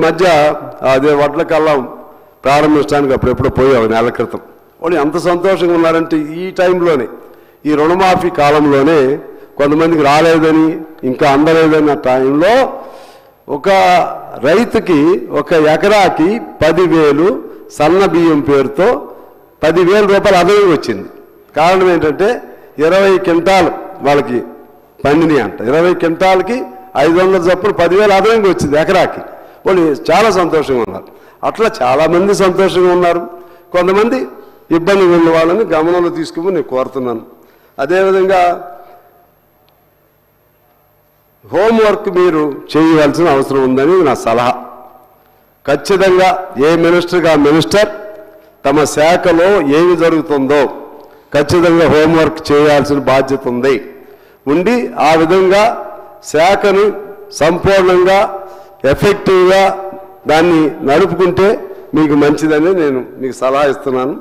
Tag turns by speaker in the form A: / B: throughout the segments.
A: మధ్య అదే వడ్ల కల్లం ప్రారంభించడానికి అప్పుడెప్పుడు పోయావు నెల క్రితం. వాళ్ళు ఎంత సంతోషంగా ఉన్నారంటే ఈ టైంలోనే, ఈ రుణమాఫీ కాలంలోనే కొంతమందికి రాలేదని, ఇంకా అందలేదన్న టైంలో ఒక రైతుకి ఒక ఎకరాకి 10,000 సన్న బియ్యం పేరుతో 10,000 రూపాయలు అదనం వచ్చింది. కారణం ఏంటంటే 20 క్వింటాలు వాళ్ళకి పండినాయి అంట. 20 క్వింటాలకి 500 చొప్పున 10,000 అదనంగా వచ్చింది ఎకరాకి. వాళ్ళు చాలా సంతోషంగా ఉన్నారు. అట్లా చాలామంది సంతోషంగా ఉన్నారు. కొంతమంది ఇబ్బంది ఉన్న వాళ్ళని గమనంలో తీసుకుని నేను కోరుతున్నాను. అదేవిధంగా హోంవర్క్ మీరు చేయవలసిన అవసరం ఉందని నా సలహా. ఖచ్చితంగా ఏ మినిస్టర్గా మినిస్టర్ తమ శాఖలో ఏమి జరుగుతుందో ఖచ్చితంగా హోంవర్క్ చేయాల్సిన బాధ్యత ఉండి ఆ విధంగా శాఖను సంపూర్ణంగా ఎఫెక్టివ్గా దాన్ని నడుపుకుంటే మీకు మంచిదని నేను మీకు సలహా ఇస్తున్నాను.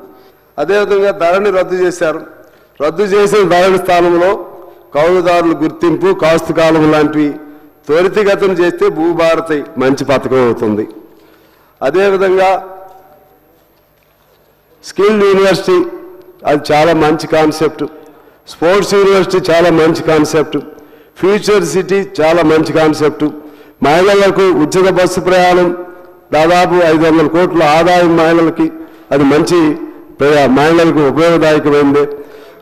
A: అదేవిధంగా ధరణి రద్దు చేశారు. రద్దు చేసిన ధరణి స్థానంలో కౌలుదారుల గుర్తింపు, కాస్తు కాలం లాంటివి త్వరితగతిన చేస్తే భూభారతి మంచి పథకం అవుతుంది. అదేవిధంగా స్కిల్ యూనివర్సిటీ అది చాలా మంచి కాన్సెప్ట్. స్పోర్ట్స్ యూనివర్సిటీ చాలా మంచి కాన్సెప్ట్. ఫ్యూచర్ సిటీ చాలా మంచి కాన్సెప్ట్. మహిళలకు ఉచిత బస్సు ప్రయాణం దాదాపు 500 కోట్ల ఆదాయం మహిళలకి, అది మంచి మహిళలకు ఉపయోగదాయకమైంది.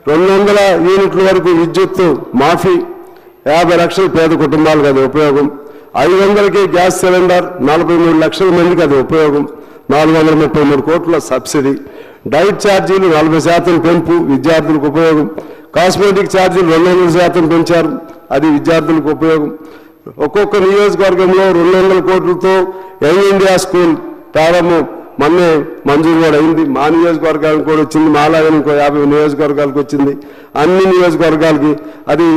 A: 200 యూనిట్ల వరకు విద్యుత్తు మాఫీ, 50 లక్షల పేద కుటుంబాలకు అది ఉపయోగం. 500కి గ్యాస్ సిలిండర్ 43 లక్షల మందికి అది ఉపయోగం. 433 కోట్ల సబ్సిడీ. డైట్ ఛార్జీలు 40% పెంపు, విద్యార్థులకు ఉపయోగం. కాస్మెటిక్ ఛార్జీలు 200% పెంచారు, అది విద్యార్థులకు ఉపయోగం. ఒక్కొక్క నియోజకవర్గంలో 200 కోట్లతో యంగ్ ఇండియా స్కూల్ ప్రారంభం మొన్నే మంజూరు కూడా అయింది. మా నియోజకవర్గానికి కూడా వచ్చింది, మాలాగా ఇంకో 50 నియోజకవర్గాలకు వచ్చింది. అన్ని నియోజకవర్గాలకి అది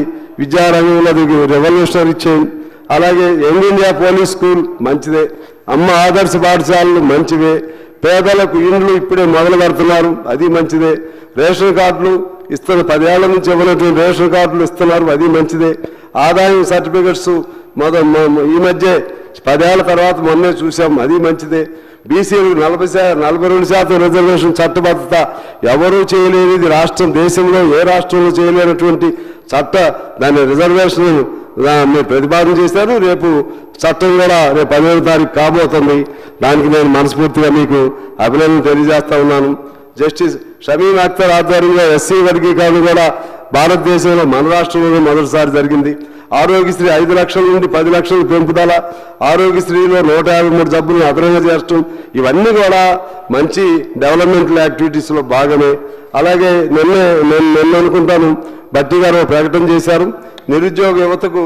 A: విద్యారంగంలో అది రెవల్యూషనరీ చేంజ్. అలాగే యంగ్ ఇండియా పోలీస్ స్కూల్ మంచిదే. అమ్మ ఆదర్శ పాఠశాలలు మంచివే. పేదలకు ఇండ్లు ఇప్పుడే మొదలు పెడుతున్నారు, అది మంచిదే. రేషన్ కార్డులు ఇస్తున్న 10 ఏళ్ల నుంచి ఇవ్వనటువంటి రేషన్ కార్డులు ఇస్తున్నారు, అది మంచిదే. ఆదాయం సర్టిఫికెట్స్ ఈ మధ్య 10 ఏళ్ల తర్వాత మొన్నే చూసాం, అది మంచిదే. బీసీలకు 42% రిజర్వేషన్ చట్టబద్ధత ఎవరూ చేయలేనిది రాష్ట్రం, దేశంలో ఏ రాష్ట్రంలో చేయలేనటువంటి చట్ట దాని రిజర్వేషన్ మీరు ప్రతిపాదన చేశారు. రేపు చట్టం కూడా రేపు 15వ తారీఖు కాబోతుంది. దానికి నేను మనస్ఫూర్తిగా మీకు అభినందన తెలియజేస్తా ఉన్నాను. జస్టిస్ షమీమ్ అఖ్తర్ ఆధ్వర్యంలో ఎస్సీ వర్గీకరణ కూడా భారతదేశంలో మన రాష్ట్రంలో మొదటిసారి జరిగింది. ఆరోగ్యశ్రీ 5 లక్షల నుండి 10 లక్షలు పెంపుదల, ఆరోగ్యశ్రీలో 153 జబ్బులను అదనంగా చేర్చడం, ఇవన్నీ కూడా మంచి డెవలప్మెంటల్ యాక్టివిటీస్లో భాగమే. అలాగే నిన్న అనుకుంటాను బట్టి గారు ప్రకటన చేశారు, నిరుద్యోగ యువతకు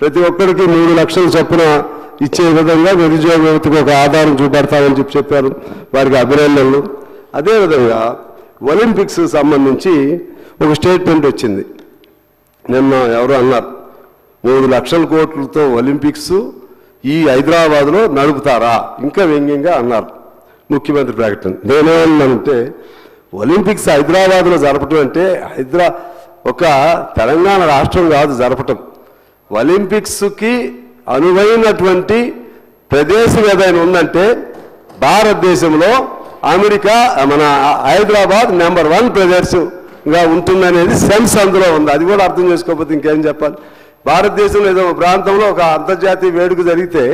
A: ప్రతి ఒక్కరికి 3 లక్షల చొప్పున ఇచ్చే విధంగా నిరుద్యోగ యువతకు ఒక ఆధారం చూపెడతామని చెప్పారు. వారికి అభినందనలు. అదేవిధంగా ఒలింపిక్స్ సంబంధించి ఒక స్టేట్మెంట్ వచ్చింది. నిన్న ఎవరో అన్నారు 3 లక్షల కోట్లతో ఒలింపిక్స్ ఈ హైదరాబాద్లో నడుపుతారా, ఇంకా వ్యంగ్యంగా అన్నారు ముఖ్యమంత్రి ప్రకటన. నేనేమన్నానంటే ఒలింపిక్స్ హైదరాబాద్లో జరపటం అంటే ఒక తెలంగాణ రాష్ట్రం కాదు జరపటం. ఒలింపిక్స్కి అనువైనటువంటి ప్రదేశం ఏదైనా ఉందంటే భారతదేశంలో అమెరికా మన హైదరాబాద్ నెంబర్ 1 ప్రదేశంగా ఉంటుందనేది సెన్స్ అందులో ఉంది. అది కూడా అర్థం చేసుకోకపోతే ఇంకేం చెప్పాలి. భారతదేశంలో ఏదో ప్రాంతంలో ఒక అంతర్జాతీయ వేడుక జరిగితే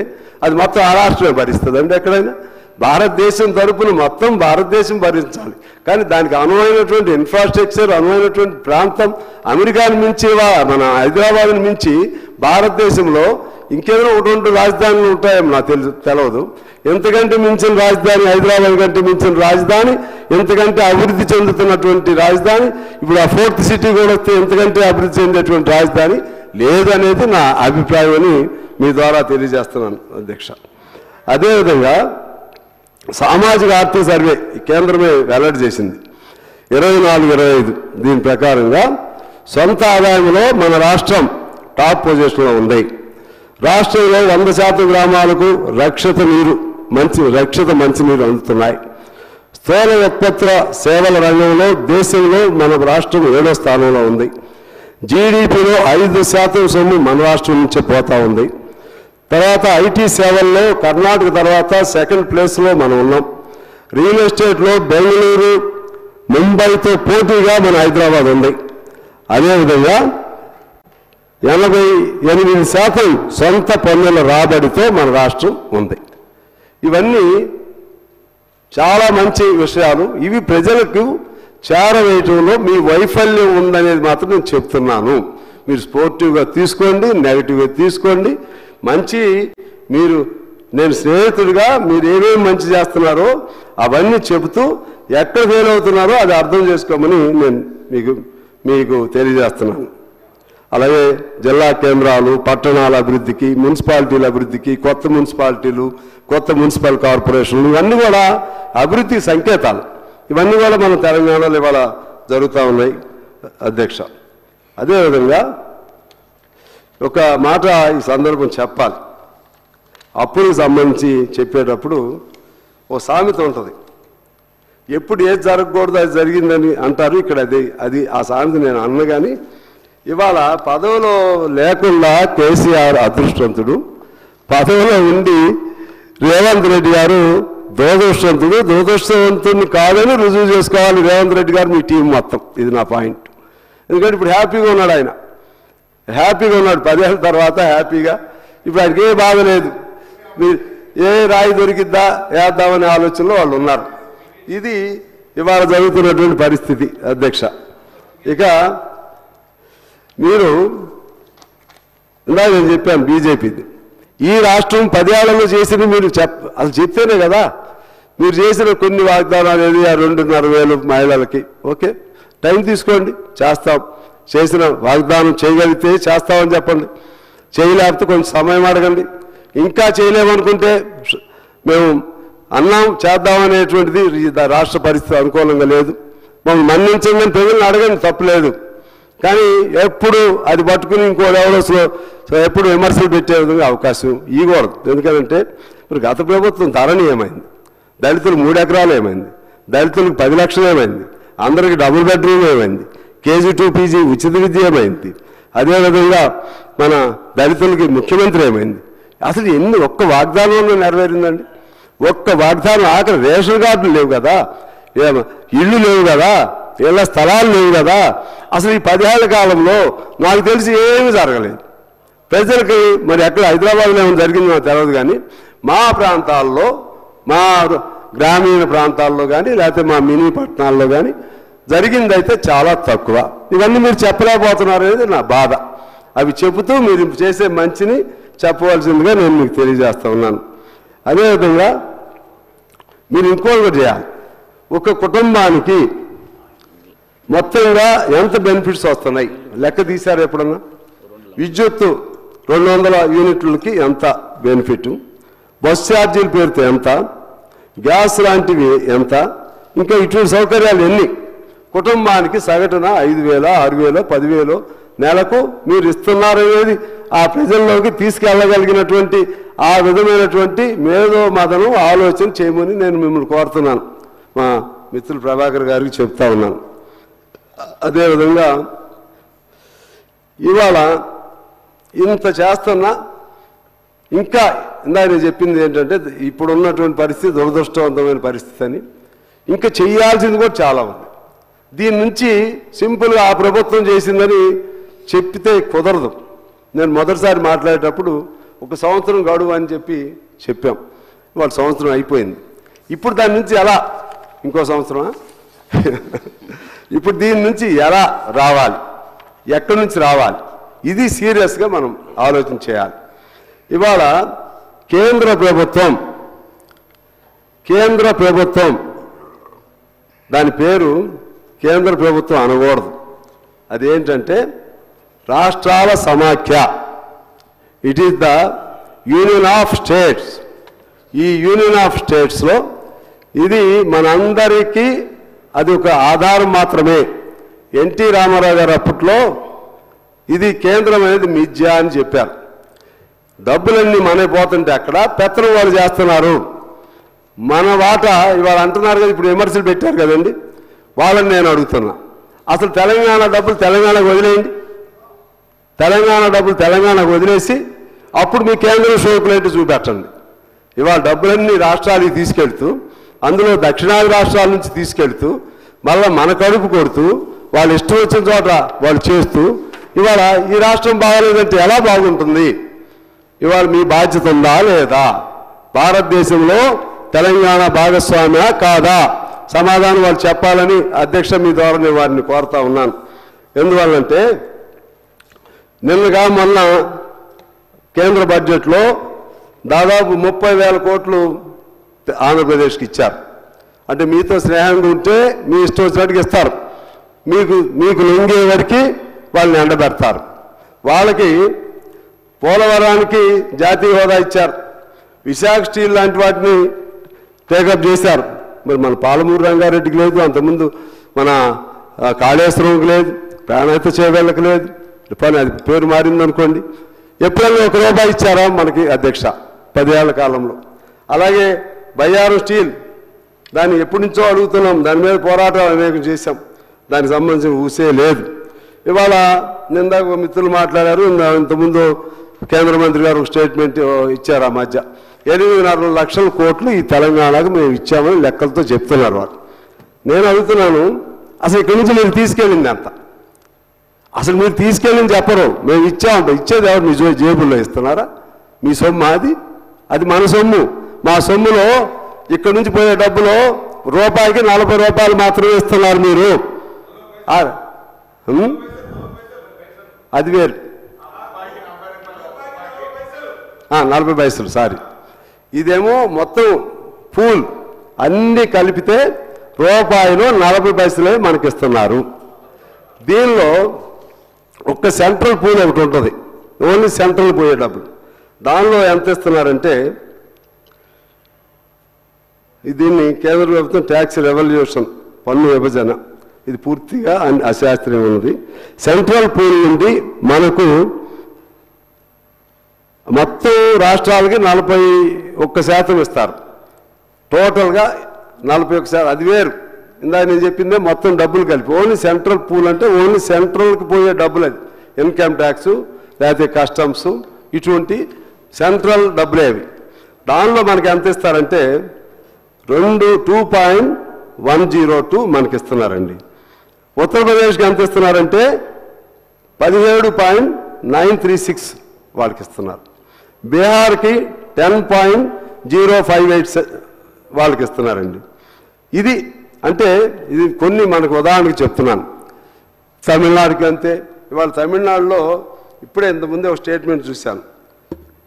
A: అది మొత్తం ఆ రాష్ట్రమే భరిస్తుంది అంటే ఎక్కడైనా భారతదేశం తరపున మొత్తం భారతదేశం భరించాలి. కానీ దానికి అనువైనటువంటి ఇన్ఫ్రాస్ట్రక్చర్, అనువైనటువంటి ప్రాంతం అమెరికాను మించి మన హైదరాబాద్ని మించి భారతదేశంలో ఇంకేదైనా 1-2 రాజధానులు ఉంటాయేమో నాకు తెలియదు. ఎంతకంటే మించిన రాజధాని హైదరాబాద్ కంటే మించిన రాజధాని, ఎంతకంటే అభివృద్ధి చెందుతున్నటువంటి రాజధాని, ఇప్పుడు ఆ 4th సిటీ కూడా వస్తే ఎంతకంటే అభివృద్ధి చెందేటువంటి రాజధాని లేదనేది నా అభిప్రాయం అని మీ ద్వారా తెలియజేస్తున్నాను అధ్యక్ష. అదేవిధంగా సామాజిక ఆర్థిక సర్వే కేంద్రమే వెల్లడి చేసింది 24-25. దీని ప్రకారంగా సొంత ఆదాయంలో మన రాష్ట్రం టాప్ పొజిషన్లో ఉంది. రాష్ట్రంలో 100% గ్రామాలకు రక్షిత మంచినీరు అందుతున్నాయి. స్థూల ఉత్పత్తుల సేవల రంగంలో దేశంలో మన రాష్ట్రం 7వ స్థానంలో ఉంది. జీడీపీలో 5% సొమ్ము మన రాష్ట్రం నుంచే పోతా ఉంది. తర్వాత ఐటీ సేవల్లో కర్ణాటక తర్వాత సెకండ్ ప్లేస్లో మనం ఉన్నాం. రియల్ ఎస్టేట్లో బెంగళూరు ముంబైతో పోటీగా మన హైదరాబాద్ ఉంది. అదేవిధంగా 88% సొంత పన్నుల రాబడితో మన రాష్ట్రం ఉంది. ఇవన్నీ చాలా మంచి విషయాలు. ఇవి ప్రజలకు చేరవేయటంలో మీ వైఫల్యం ఉందనేది మాత్రం నేను చెప్తున్నాను. మీరు స్పోర్టివ్గా తీసుకోండి, నెగిటివ్గా తీసుకోండి. మంచి మీరు నేను స్నేహితుడిగా మీరు ఏమేమి మంచి చేస్తున్నారో అవన్నీ చెబుతూ ఎక్కడ ఫెయిల్ అవుతున్నారో అది అర్థం చేసుకోమని నేను మీకు తెలియజేస్తున్నాను. అలాగే జిల్లా కేంద్రాలు, పట్టణాల అభివృద్ధికి, మున్సిపాలిటీల అభివృద్ధికి, కొత్త మున్సిపాలిటీలు, కొత్త మున్సిపల్ కార్పొరేషన్లు ఇవన్నీ కూడా అభివృద్ధి సంకేతాలు. ఇవన్నీ కూడా మన తెలంగాణలో ఇవాళ జరుగుతూ ఉన్నాయి అధ్యక్ష. అదేవిధంగా ఒక మాట ఈ సందర్భం చెప్పాలి. అప్పులకు సంబంధించి చెప్పేటప్పుడు ఓ సామెత ఉంటుంది. ఎప్పుడు ఏది జరగకూడదు అది జరిగిందని అంటారు. ఇక్కడ అది ఆ సామెత నేను అన్న. కానీ ఇవాళ పదవిలో లేకుండా కేసీఆర్ అదృష్టవంతుడు, పదవిలో ఉండి రేవంత్ రెడ్డి గారు దురదృష్టవంతుడు. దురదృష్టవంతుడిని కాదని రుజువు చేసుకోవాలి రేవంత్ రెడ్డి గారు, మీ టీం మొత్తం. ఇది నా పాయింట్. ఎందుకంటే ఇప్పుడు హ్యాపీగా ఉన్నాడు, ఆయన హ్యాపీగా ఉన్నాడు. 10 ఏళ్ళ తర్వాత హ్యాపీగా. ఇప్పుడు ఆయనకి ఏ బాధ లేదు. మీరు ఏ రాయి దొరికిద్దా వేద్దామనే ఆలోచనలో వాళ్ళు ఉన్నారు. ఇది ఇవాళ జరుగుతున్నటువంటి పరిస్థితి అధ్యక్ష. ఇక మీరు ఇందాక నేను చెప్పాను బీజేపీది. ఈ రాష్ట్రం 10 ఏళ్లలో చేసింది మీరు అసలు చెప్తేనే కదా. మీరు చేసిన కొన్ని వాగ్దానాలు ఏది 2,500 మహిళలకి ఓకే, టైం తీసుకోండి, చేస్తాం. చేసిన వాగ్దానం చేయగలిగితే చేస్తామని చెప్పండి. చేయలేకపోతే కొంచెం సమయం అడగండి. ఇంకా చేయలేమనుకుంటే మేము అన్నాం చేద్దామనేటువంటిది రాష్ట్ర పరిస్థితి అనుకూలంగా లేదు, మమ్మల్ని మన్నించండి ప్రజలను అడగండి, తప్పులేదు. కానీ ఎప్పుడు అది పట్టుకుని ఇంకోటి ఎవరో ఎప్పుడు విమర్శలు పెట్టే విధంగా అవకాశం ఇవ్వకూడదు. ఎందుకంటే మరి గత ప్రభుత్వం ధరణి ఏమైంది, దళితులు 3 ఎకరాలు ఏమైంది, దళితులకు 10 లక్షలు ఏమైంది, అందరికీ డబుల్ బెడ్రూమ్ ఏమైంది, KG to PG ఉచిత విద్య ఏమైంది, అదేవిధంగా మన దళితులకి ముఖ్యమంత్రి ఏమైంది. అసలు ఒక్క వాగ్దానంలో నెరవేరిందండి? ఒక్క వాగ్దానం. ఆఖరి రేషన్ కార్డులు లేవు కదా, ఇళ్ళు లేవు కదా, ఇళ్ళ స్థలాలు లేవు కదా. అసలు ఈ 10 ఏళ్ల కాలంలో నాకు తెలిసి ఏమీ జరగలేదు ప్రజలకి. మరి ఎక్కడ హైదరాబాద్లో ఏమైనా జరిగింది నాకు తెలియదు. కానీ మా ప్రాంతాల్లో, మా గ్రామీణ ప్రాంతాల్లో కానీ లేకపోతే మా మినీ పట్టణాల్లో కానీ జరిగిందైతే చాలా తక్కువ. ఇవన్నీ మీరు చెప్పలేకపోతున్నారు అనేది నా బాధ. అవి చెబుతూ మీరు చేసే మంచిని చెప్పవలసిందిగా నేను మీకు తెలియజేస్తా ఉన్నాను. అదేవిధంగా మీరు ఇంకోటి చేయాలి. ఒక కుటుంబానికి మొత్తంగా ఎంత బెనిఫిట్స్ వస్తున్నాయి లెక్క తీశారు ఎప్పుడన్నా? విద్యుత్తు 200 యూనిట్లకి ఎంత బెనిఫిట్, బస్ ఛార్జీల పేరుతో ఎంత, గ్యాస్ లాంటివి ఎంత, ఇంకా ఇటువంటి సౌకర్యాలు ఎన్ని కుటుంబానికి సగటున 5,000, 6,000, 10,000 నెలకు మీరు ఇస్తున్నారనేది ఆ ప్రజల్లోకి తీసుకెళ్ళగలిగినటువంటి ఆ విధమైనటువంటి మేధో మదనం ఆలోచన చేయమని నేను మిమ్మల్ని కోరుతున్నాను. మా మిత్రులు ప్రభాకర్ గారికి చెప్తా ఉన్నాను. అదేవిధంగా ఇవాళ ఇంత చేస్తున్నా ఇంకా ఇందాక నేను చెప్పింది ఏంటంటే ఇప్పుడు ఉన్నటువంటి పరిస్థితి దురదృష్టవంతమైన పరిస్థితి అని, ఇంకా చేయాల్సింది కూడా చాలా ఉంది. దీని నుంచి సింపుల్గా ఆ ప్రభుత్వం చేసిందని చెప్పితే కుదరదు. నేను మొదటిసారి మాట్లాడేటప్పుడు 1 సంవత్సరం గడువు అని చెప్పాం. వాళ్ళ సంవత్సరం అయిపోయింది. ఇప్పుడు దాని నుంచి ఎలా ఇంకో సంవత్సరమా? ఇప్పుడు దీని నుంచి ఎలా రావాలి, ఎక్కడి నుంచి రావాలి, ఇది సీరియస్గా మనం ఆలోచన చేయాలి. ఇవాళ కేంద్ర ప్రభుత్వం దాని పేరు కేంద్ర ప్రభుత్వం అనకూడదు. అదేంటంటే రాష్ట్రాల సమాఖ్య. It is the union of states. ఈ యూనియన్ ఆఫ్ స్టేట్స్లో ఇది మనందరికీ అది ఒక ఆధారం మాత్రమే. ఎన్టీ రామారావు గారు అప్పట్లో ఇది కేంద్రం అనేది మిథ్య అని చెప్పారు. డబ్బులన్నీ మనమే పోతుంటే అక్కడ పెత్తనం వాళ్ళు చేస్తున్నారు. మన వాటా ఇవాళ అంటున్నారు కదా, ఇప్పుడు విమర్శలు పెట్టారు కదండి, వాళ్ళని నేను అడుగుతున్నా. అసలు తెలంగాణ డబ్బులు తెలంగాణకు వదిలేయండి. తెలంగాణ డబ్బులు తెలంగాణకు వదిలేసి అప్పుడు మీ కేంద్రం షో ప్లేట్ చూపెట్టండి. ఇవాళ డబ్బులన్నీ రాష్ట్రాలకి తీసుకెళ్తూ, అందులో దక్షిణాది రాష్ట్రాల నుంచి తీసుకెళ్తూ, మళ్ళీ మన కడుపు కొడుతూ, వాళ్ళు ఇష్టం వచ్చిన చోట వాళ్ళు చేస్తూ, ఇవాళ ఈ రాష్ట్రం బాగలేదంటే ఎలా బాగుంటుంది? ఇవాళ మీ బాధ్యత ఉందా లేదా? భారతదేశంలో తెలంగాణ భాగస్వామ్య కాదా? సమాధానం వాళ్ళు చెప్పాలని అధ్యక్ష మీ ద్వారా నేను వారిని కోరుతా ఉన్నాను. ఎందువల్లంటే నిన్నగా మొన్న కేంద్ర బడ్జెట్లో దాదాపు 30,000 కోట్లు ఆంధ్రప్రదేశ్కి ఇచ్చారు. అంటే మీతో స్నేహంగా ఉంటే మీ ఇష్టం వచ్చినట్టుగా ఇస్తారు, మీకు లొంగే వరకు వాళ్ళని ఎండబెడతారు. వాళ్ళకి పోలవరానికి జాతీయ హోదా ఇచ్చారు, విశాఖ స్టీల్ లాంటి వాటిని టేకప్ చేశారు. మరి మన పాలమూరు రంగారెడ్డికి లేదు, అంతకుముందు మన కాళేశ్వరంకి లేదు, ప్రాణహిత చేవేళ్ళకి లేదు, పని అది పేరు మారిందనుకోండి. ఎప్పుడైనా ₹1 ఇచ్చారా మనకి అధ్యక్ష 10 ఏళ్ల కాలంలో? అలాగే బయ్యారం స్టీల్, దాన్ని ఎప్పటి నుంచో అడుగుతున్నాం, దాని మీద పోరాటం అనేకం చేశాం, దానికి సంబంధించిన ఊసే లేదు. ఇవాళ నిందాక మిత్రులు మాట్లాడారు, ఇంతకుముందు కేంద్ర మంత్రి గారు ఒక స్టేట్మెంట్ ఇచ్చారు. ఆ మధ్య 8.5 లక్షల కోట్లు ఈ తెలంగాణకు మేము ఇచ్చామని లెక్కలతో చెప్తున్నారు వాళ్ళు. నేను అడుగుతున్నాను, అసలు ఇక్కడి నుంచి మీరు తీసుకెళ్ళింది అంత? అసలు మీరు తీసుకెళ్ళింది చెప్పరు. మేము ఇచ్చామంట, ఇచ్చేది ఎవరు? మీ జేబుల్లో ఇస్తున్నారా? మీ సొమ్ము అది మన సొమ్ము. మా సొమ్ములో ఇక్కడి నుంచి పోయే డబ్బులో రూపాయికి ₹40 మాత్రమే ఇస్తున్నారు మీరు. అది వేరు, 40 పైసలు, సారీ. ఇదేమో మొత్తం పూల్ అన్నీ కలిపితే ₹40 మనకి ఇస్తున్నారు. దీనిలో ఒక్క సెంట్రల్ పూల్ ఒకటి ఉంటుంది, ఓన్లీ సెంట్రల్ పోయే డబ్బులు. దానిలో ఎంత ఇస్తున్నారంటే, దీన్ని కేంద్ర ప్రభుత్వం ట్యాక్స్ రెవల్యూషన్, పన్ను విభజన, ఇది పూర్తిగా అశాస్త్రీయం ఉన్నది. సెంట్రల్ పూల్ నుండి మనకు మొత్తం రాష్ట్రాలకి 41% ఇస్తారు, టోటల్గా 41%. అది వేరు, ఇందాక నేను చెప్పిందే మొత్తం డబ్బులు కలిపి. ఓన్లీ సెంట్రల్ పూల్ అంటే ఓన్లీ సెంట్రల్కి పోయే డబ్బులు, అది ఇన్కమ్ ట్యాక్స్ లేకపోతే కస్టమ్స్, ఇటువంటి సెంట్రల్ డబ్బులే అవి. దానిలో మనకి ఎంత ఇస్తారంటే 2.102 మనకి ఇస్తున్నారండి. ఉత్తరప్రదేశ్కి ఎంత ఇస్తున్నారంటే 17.936 వాళ్ళకి ఇస్తున్నారు. బీహార్కి 10.058 వాళ్ళకి ఇస్తున్నారండి. ఇది అంటే ఇది కొన్ని మనకు ఉదాహరణకు చెప్తున్నాను. తమిళనాడుకి అంతే. ఇవాళ తమిళనాడులో ఇప్పుడే ఇంతకుముందే ఒక స్టేట్మెంట్ చూశాను.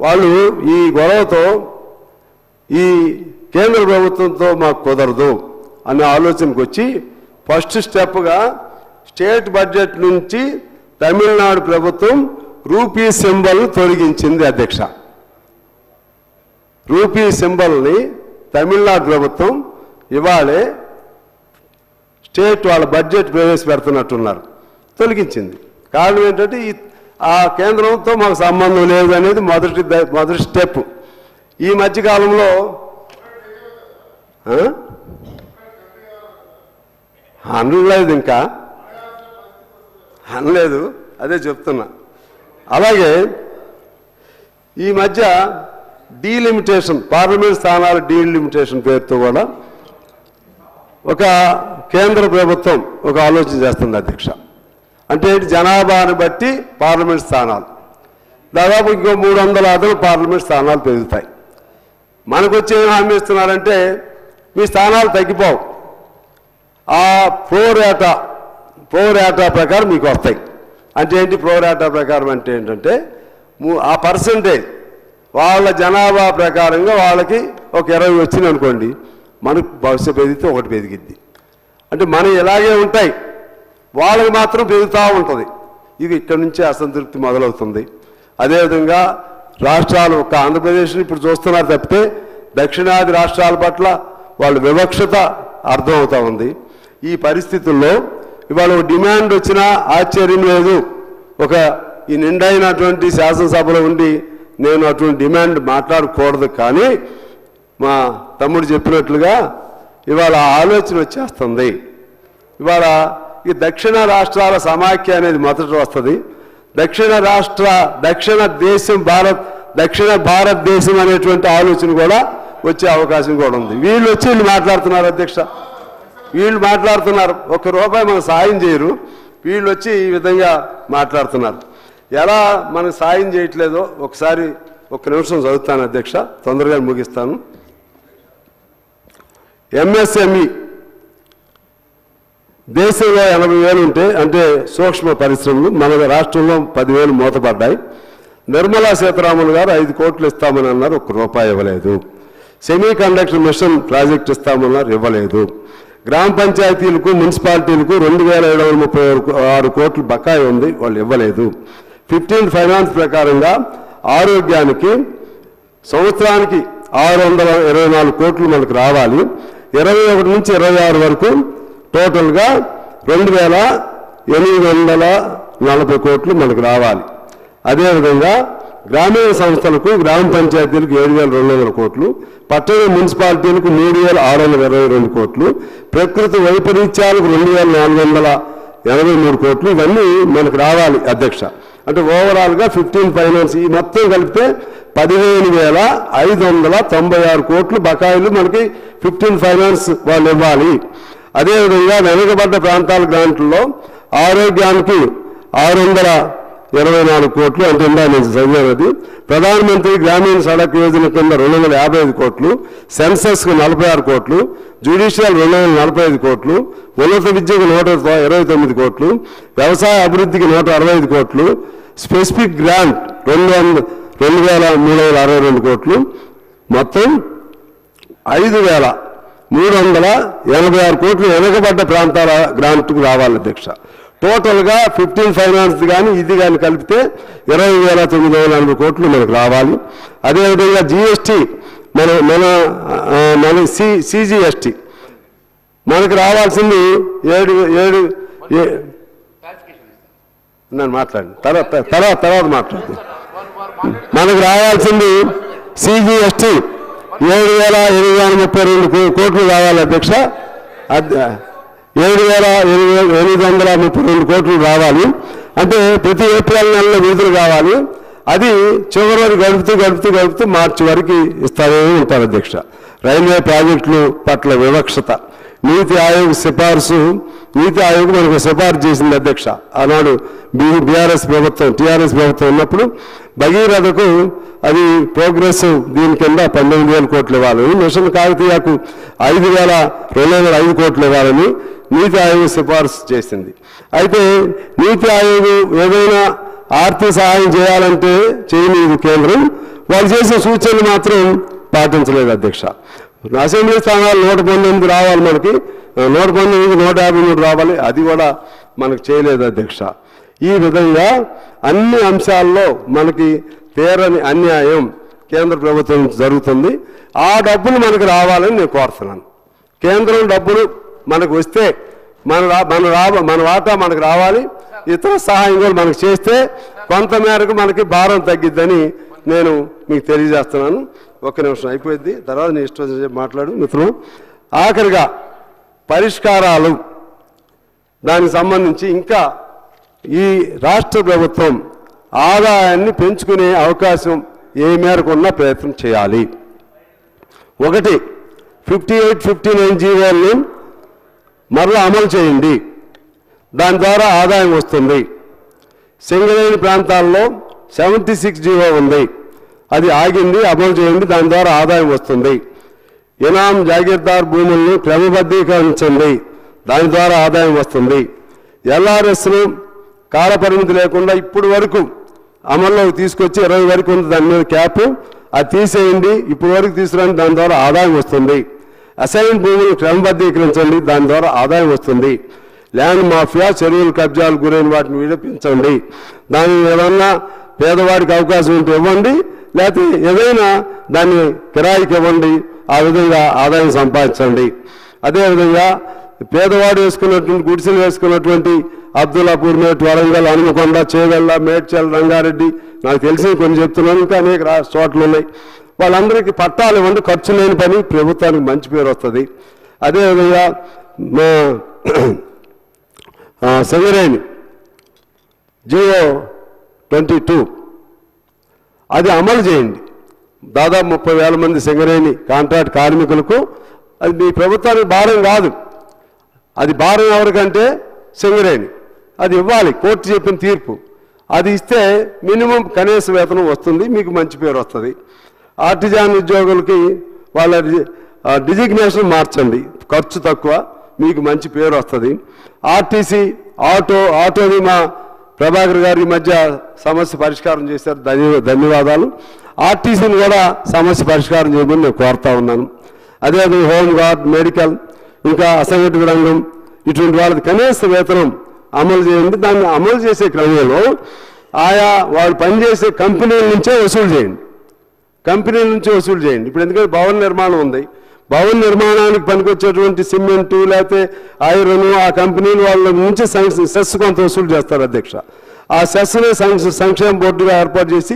A: వాళ్ళు ఈ గొడవతో ఈ కేంద్ర ప్రభుత్వంతో మాకు కుదరదు అనే ఆలోచనకు వచ్చి ఫస్ట్ స్టెప్గా స్టేట్ బడ్జెట్ నుంచి తమిళనాడు ప్రభుత్వం రూపీ సింబల్ తొలగించింది అధ్యక్ష. రూపీ సింబల్ని తమిళనాడు ప్రభుత్వం ఇవాళే స్టేట్ వాళ్ళ బడ్జెట్ ప్రవేశపెడుతున్నట్టున్నారు, తొలగించింది. కారణం ఏంటంటే ఆ కేంద్రంతో మాకు సంబంధం లేదు అనేది మొదటి స్టెప్. ఈ మధ్యకాలంలో అనలేదు, ఇంకా అనలేదు, అదే చెప్తున్నా. అలాగే ఈ మధ్య డీలిమిటేషన్, పార్లమెంట్ స్థానాల డీలిమిటేషన్ పేరుతో కూడా ఒక కేంద్ర ప్రభుత్వం ఒక ఆలోచన చేస్తుంది అధ్యక్ష. అంటే జనాభాను బట్టి పార్లమెంట్ స్థానాలు దాదాపు ఇంకో 300 అదనపు పార్లమెంట్ స్థానాలు పెరుగుతాయి. మనకు వచ్చే హామీ ఇస్తున్నారంటే మీ స్థానాలు తగ్గిపోవు, ఆ ప్రోరేటా ప్రకారం మీకు వస్తాయి. అంటే ఏంటి ప్రోరేటా ప్రకారం అంటే ఏంటంటే ఆ పర్సంటేజ్ వాళ్ళ జనాభా ప్రకారంగా వాళ్ళకి ఒక 20 వచ్చింది అనుకోండి, మనకు భవిష్యత్తు పెరిగితే 1 పెరిగిద్ది. అంటే మనం ఇలాగే ఉంటాయి, వాళ్ళకి మాత్రం పెరుగుతూ ఉంటుంది. ఇది ఇక్కడి నుంచే అసంతృప్తి మొదలవుతుంది. అదేవిధంగా రాష్ట్రాలు ఒక ఆంధ్రప్రదేశ్ని ఇప్పుడు చూస్తున్నారు తప్పితే దక్షిణాది రాష్ట్రాల పట్ల వాళ్ళ వివక్షత అర్థమవుతూ ఉంది. ఈ పరిస్థితుల్లో ఇవాళ ఒక డిమాండ్ వచ్చినా ఆశ్చర్యం లేదు. ఈ నిండైనటువంటి శాసనసభలో ఉండి నేను అటువంటి డిమాండ్ మాట్లాడకూడదు, కానీ మా తమ్ముడు చెప్పినట్లుగా ఇవాళ ఆలోచన వచ్చేస్తుంది. ఇవాళ ఈ దక్షిణ రాష్ట్రాల సమాఖ్య అనేది మొదట వస్తుంది. దక్షిణ దేశం దక్షిణ భారతదేశం అనేటువంటి ఆలోచన కూడా వచ్చే అవకాశం కూడా ఉంది. వీళ్ళు వచ్చి వీళ్ళు మాట్లాడుతున్నారు అధ్యక్ష, వీళ్ళు మాట్లాడుతున్నారు, ₹1 మనకు సాయం చేయరు, వీళ్ళు వచ్చి ఈ విధంగా మాట్లాడుతున్నారు. ఎలా మనకు సాయం చేయట్లేదో ఒకసారి 1 నిమిషం చదువుతాను అధ్యక్ష, తొందరగా ముగిస్తాను. ఎంఎస్ఎంఈ దేశంలో 80,000 ఉంటే, అంటే సూక్ష్మ పరిశ్రమలు, మన రాష్ట్రంలో 10,000 మూతపడ్డాయి. నిర్మలా సీతారామన్ గారు 5 కోట్లు ఇస్తామని అన్నారు, ₹1 ఇవ్వలేదు. సెమీ కండక్టర్ మిషన్ ప్రాజెక్ట్ ఇస్తామన్నారు, ఇవ్వలేదు. గ్రామ పంచాయతీలకు మున్సిపాలిటీలకు 2,736 కోట్లు బకాయి ఉంది, వాళ్ళు ఇవ్వలేదు. 15 ఫైనాన్స్ ప్రకారంగా ఆరోగ్యానికి సంవత్సరానికి 624 కోట్లు మనకు రావాలి. 21 నుంచి 26 వరకు టోటల్గా 2,840 కోట్లు మనకు రావాలి. అదేవిధంగా గ్రామీణ సంస్థలకు గ్రామ పంచాయతీలకు 7,200 కోట్లు, పట్టణ మున్సిపాలిటీలకు 3,622 కోట్లు, ప్రకృతి వైపరీత్యాలకు 2,483 కోట్లు, ఇవన్నీ మనకు రావాలి అధ్యక్ష. అంటే ఓవరాల్గా 15 ఫైనాన్స్ ఈ మొత్తం కలిపితే 15,596 కోట్లు బకాయిలు మనకి 15 ఫైనాన్స్ వాళ్ళు ఇవ్వాలి. అదేవిధంగా వెనుకబడ్డ ప్రాంతాల గ్రాంట్లలో ఆరోగ్యానికి 624 కోట్లు, అంటే నేను చదివేది. ప్రధానమంత్రి గ్రామీణ సడక్ యోజన కింద 255 కోట్లు, సెన్సస్కు 46 కోట్లు, జ్యుడిషియల్ 245 కోట్లు, ఉన్నత విద్యకు 129 కోట్లు, వ్యవసాయ అభివృద్ధికి 165 కోట్లు, స్పెసిఫిక్ గ్రాంట్ 2,362 కోట్లు, మొత్తం 5,386 కోట్లు వెనుకబడ్డ ప్రాంతాల గ్రాంట్కు రావాలి అధ్యక్ష. టోటల్గా 15 ఫైనాన్స్ కానీ ఇది కానీ కలిపితే 20,940 కోట్లు మనకు రావాలి. అదేవిధంగా జిఎస్టీ మన సిజిఎస్టీ మనకు రావాల్సింది 7 నన్ను మాట్లాడండి, తర్వాత మాట్లాడు. మనకు రావాల్సింది సిజిఎస్టీ 7,832 కోట్లు రావాలి అధ్యక్ష. 7,832 కోట్లు రావాలి. అంటే ప్రతి ఏప్రిల్ నెలలో విడుదల కావాలి. అది చివరి వరకు గడుపుతూ మార్చి వరకు ఇస్తానే ఉంటారు అధ్యక్ష. రైల్వే ప్రాజెక్టులు పట్ల వివక్షత, నీతి ఆయోగ్ సిఫార్సు, నీతి ఆయోగ్ మనకు సిఫార్సు చేసింది అధ్యక్ష. ఆనాడు టీఆర్ఎస్ ప్రభుత్వం ఉన్నప్పుడు భగీరథకు అది ప్రోగ్రెస్ దీని కింద 19,000 కోట్లు ఇవ్వాలని, మిషన్ కాకతీయకు 5,205 కోట్లు ఇవ్వాలని నీతి ఆయోగ్ సిఫార్సు చేసింది. అయితే నీతి ఆయోగ్ ఏదైనా ఆర్థిక సహాయం చేయాలంటే చేయలేదు కేంద్రం, వాళ్ళు చేసిన సూచనలు మాత్రం పాటించలేదు అధ్యక్ష. అసెంబ్లీ స్థానాలు 119 రావాలి, మనకి 119, 153 రావాలి, అది కూడా మనకు చేయలేదు అధ్యక్ష. ఈ విధంగా అన్ని అంశాల్లో మనకి తీరని అన్యాయం కేంద్ర ప్రభుత్వం జరుగుతుంది. ఆ డబ్బులు మనకు రావాలని నేను కోరుతున్నాను. కేంద్రం డబ్బులు మనకు వస్తే మన వాటా మనకు రావాలి. ఇతర సహాయం కూడా మనకు చేస్తే కొంత మేరకు మనకి భారం తగ్గిద్దని నేను మీకు తెలియజేస్తున్నాను. 1 నిమిషం అయిపోయింది, తర్వాత నీ ఇష్టం మాట్లాడు మిత్రులు. ఆఖరిగా పరిష్కారాలు, దానికి సంబంధించి ఇంకా ఈ రాష్ట్ర ప్రభుత్వం ఆదాయాన్ని పెంచుకునే అవకాశం ఏ మేరకు ఉన్న ప్రయత్నం చేయాలి. 1, 58, 59 జీవోల్ని మరలా అమలు చేయండి, దాని ద్వారా ఆదాయం వస్తుంది. సింగరేణి ప్రాంతాల్లో 76 జీవో ఉంది, అది ఆగింది, అమలు చేయండి, దాని ద్వారా ఆదాయం వస్తుంది. ఇనాం జాగీర్దార్ భూములను క్రమబద్ధీకరించండి, దాని ద్వారా ఆదాయం వస్తుంది. ఎల్ఆర్ఎస్ను కాలపరిమితి లేకుండా ఇప్పుడు వరకు అమల్లోకి తీసుకొచ్చి 20 వరకు ఉంది, దాని మీద క్యాప్, అది తీసేయండి, ఇప్పుడు వరకు తీసుకురండి, దాని ద్వారా ఆదాయం వస్తుంది. అసైన్ భూములను క్రమబద్ధీకరించండి, దాని ద్వారా ఆదాయం వస్తుంది. ల్యాండ్ మాఫియా, చెరువులు కబ్జాలు గురైన వాటిని విడిపించండి, దాన్ని ఏదన్నా పేదవాడికి అవకాశం ఉంటే ఇవ్వండి, లేకపోతే ఏదైనా దాన్ని కిరాయికి ఇవ్వండి, ఆ విధంగా ఆదాయం సంపాదించండి. అదేవిధంగా పేదవాడు వేసుకున్నటువంటి గుడిసెలు వేసుకున్నటువంటి అబ్దుల్లాపూర్, మేట్, వరంగల్, హనుమకొండ, చేవెళ్ళ, మేడ్చల్, రంగారెడ్డి, నాకు తెలిసి కొన్ని చెప్తున్నాను, ఇంకా అనేక చోట్ల ఉన్నాయి. వాళ్ళందరికీ పట్టాలు ఇవ్వండి, ఖర్చు లేని పని, ప్రభుత్వానికి మంచి పేరు వస్తుంది. అదేవిధంగా సింగరేణి జీవో 22 అది అమలు చేయండి. దాదాపు 30,000 మంది సింగరేణి కాంట్రాక్ట్ కార్మికులకు అది మీ ప్రభుత్వానికి భారం కాదు. అది భారం ఎవరికంటే సింగరేణి. అది ఇవ్వాలి, కోర్టు చెప్పిన తీర్పు. అది ఇస్తే మినిమం కనీస వేతనం వస్తుంది, మీకు మంచి పేరు వస్తుంది. ఆర్టిజాన్ ఉద్యోగులకి వాళ్ళ డిజిగ్నేషన్ మార్చండి, ఖర్చు తక్కువ, మీకు మంచి పేరు వస్తుంది. ఆర్టీసీ ఆటో బీమా ప్రభాకర్ గారి మధ్య సమస్య పరిష్కారం చేశారు, ధన్యవాదాలు. ఆర్టీసీని కూడా సమస్య పరిష్కారం చేయమని నేను కోరుతా ఉన్నాను. అదేవిధంగా హోంగార్డ్, మెడికల్, ఇంకా అసంఘటిత రంగం ఇటువంటి వాళ్ళకి కనీస వేతనం అమలు చేయండి. దాన్ని అమలు చేసే క్రమంలో ఆయా వాళ్ళు పనిచేసే కంపెనీల నుంచే వసూలు చేయండి, కంపెనీల నుంచి వసూలు చేయండి. ఇప్పుడు ఎందుకంటే భవన నిర్మాణం ఉంది, భవన నిర్మాణానికి పనికొచ్చేటువంటి సిమెంటు లేకపోతే ఐరన్ ఆ కంపెనీలు వాళ్ళ నుంచి సెస్ కొంత వసూలు చేస్తారు అధ్యక్ష. ఆ సెస్ని సంక్షేమ బోర్డుగా ఏర్పాటు చేసి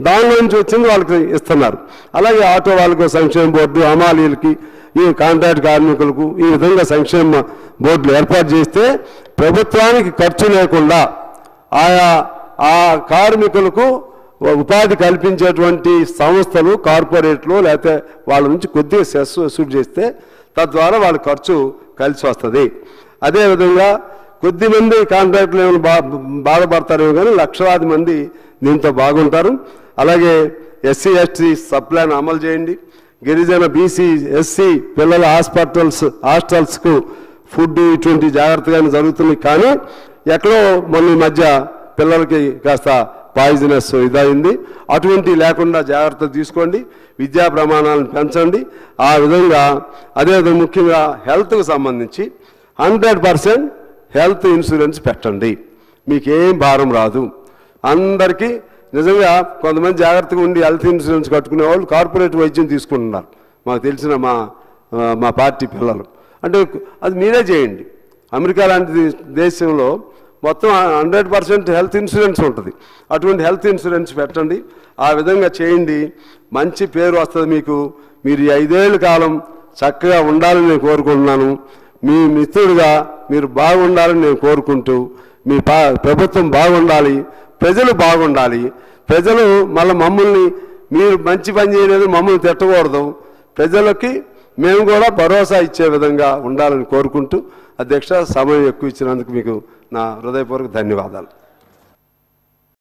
A: దానిలో నుంచి వచ్చింది వాళ్ళకి ఇస్తున్నారు. అలాగే ఆటో వాళ్ళకు సంక్షేమ బోర్డు, హమాలీలకి, ఈ కాంట్రాక్ట్ కార్మికులకు ఈ విధంగా సంక్షేమ బోర్డులు ఏర్పాటు చేస్తే ప్రభుత్వానికి ఖర్చు లేకుండా ఆ కార్మికులకు ఉపాధి కల్పించేటువంటి సంస్థలు, కార్పొరేట్లు లేకపోతే వాళ్ళ నుంచి కొద్దిగా సెస్ వసూలు చేస్తే తద్వారా వాళ్ళ ఖర్చు కలిసి వస్తుంది. అదేవిధంగా కొద్దిమంది కాంట్రాక్టులు ఏమైనా బాధపడతారేమో కానీ లక్షలాది మంది దీంతో బాగుంటారు. అలాగే ఎస్సీ ఎస్టీ సప్లాన్ అమలు చేయండి. గిరిజన బీసీ ఎస్సీ పిల్లల హాస్టల్స్కు ఫుడ్ ఇటువంటి జాగ్రత్తగానే జరుగుతున్నాయి. కానీ ఎక్కడో మొన్న మధ్య పిల్లలకి కాస్త పాయిజనస్ ఇదైంది, అటువంటి లేకుండా జాగ్రత్తలు తీసుకోండి. విద్యా ప్రమాణాలను పెంచండి. ఆ విధంగా అదేవిధంగా ముఖ్యంగా హెల్త్కు సంబంధించి 100% హెల్త్ ఇన్సూరెన్స్ పెట్టండి, మీకేం భారం రాదు. అందరికీ నిజంగా కొంతమంది జాగ్రత్తగా ఉండి హెల్త్ ఇన్సూరెన్స్ కట్టుకునే వాళ్ళు కార్పొరేట్ వైద్యం తీసుకుంటున్నారు, మాకు తెలిసిన మా పార్టీ పిల్లలు. అంటే అది మీరే చేయండి. అమెరికా లాంటి దేశంలో మొత్తం 100% హెల్త్ ఇన్సూరెన్స్ ఉంటుంది. అటువంటి హెల్త్ ఇన్సూరెన్స్ పెట్టండి. ఆ విధంగా చేయండి, మంచి పేరు వస్తుంది మీకు. మీరు 5 ఏళ్ళ కాలం చక్కగా ఉండాలని నేను కోరుకుంటున్నాను. మీ మిత్రుడిగా మీరు బాగుండాలని నేను కోరుకుంటూ, మీ ప్రభుత్వం బాగుండాలి, ప్రజలు బాగుండాలి. ప్రజలు మళ్ళీ మమ్మల్ని మీరు మంచి పని చేయలేదు మమ్మల్ని తిట్టకూడదు, ప్రజలకి మేము కూడా భరోసా ఇచ్చే విధంగా ఉండాలని కోరుకుంటూ అధ్యక్ష, సమయం ఎక్కువ ఇచ్చినందుకు మీకు నా హృదయపూర్వక ధన్యవాదాలు.